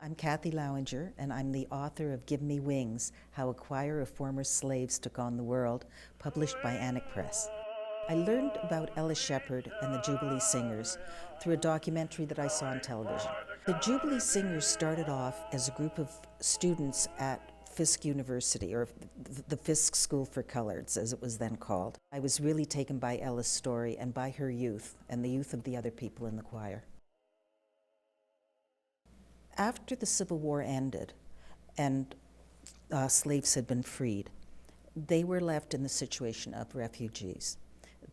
I'm Kathy Lowinger, and I'm the author of Give Me Wings, How a Choir of Former Slaves Took on the World, published by Annick Press. I learned about Ella Sheppard and the Jubilee Singers through a documentary that I saw on television. The Jubilee Singers started off as a group of students at Fisk University, or the Fisk School for Coloreds, as it was then called. I was really taken by Ella's story and by her youth and the youth of the other people in the choir. After the Civil War ended and slaves had been freed, they were left in the situation of refugees.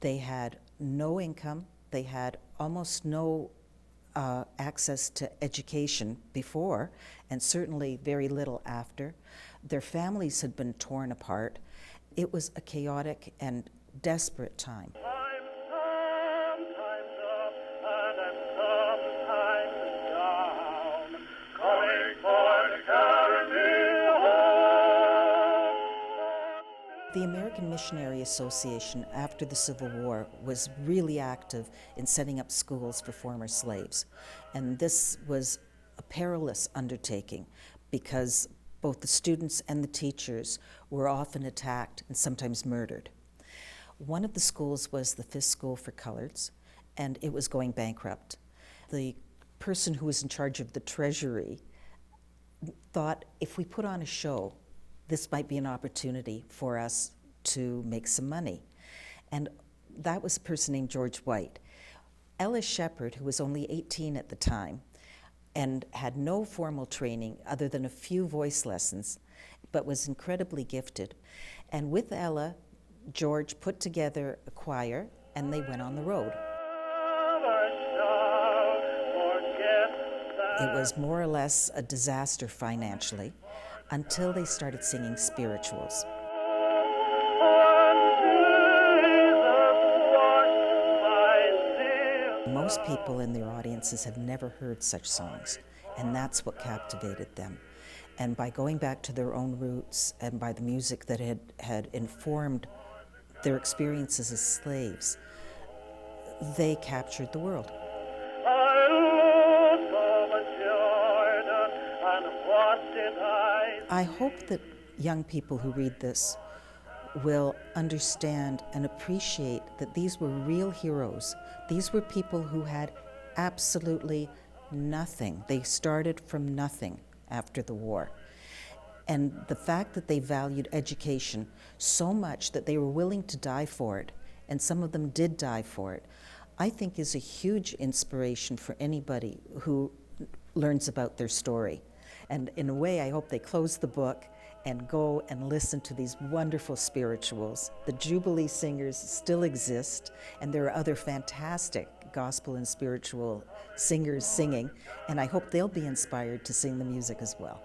They had no income, they had almost no access to education before, and certainly very little after. Their families had been torn apart. It was a chaotic and desperate time. The American Missionary Association, after the Civil War, was really active in setting up schools for former slaves. And this was a perilous undertaking because both the students and the teachers were often attacked and sometimes murdered. One of the schools was the Fisk School for Coloreds, and it was going bankrupt. The person who was in charge of the treasury thought, if we put on a show, this might be an opportunity for us to make some money. And that was a person named George White. Ella Sheppard, who was only 18 at the time and had no formal training other than a few voice lessons, but was incredibly gifted. And with Ella, George put together a choir and they went on the road. It was more or less a disaster financially, until they started singing spirituals. Most people in their audiences have never heard such songs, and that's what captivated them. And by going back to their own roots and by the music that had informed their experiences as slaves, they captured the world. I hope that young people who read this will understand and appreciate that these were real heroes. These were people who had absolutely nothing. They started from nothing after the war. And the fact that they valued education so much that they were willing to die for it, and some of them did die for it, I think is a huge inspiration for anybody who learns about their story. And in a way, I hope they close the book and go and listen to these wonderful spirituals. The Jubilee Singers still exist, and there are other fantastic gospel and spiritual singers singing, and I hope they'll be inspired to sing the music as well.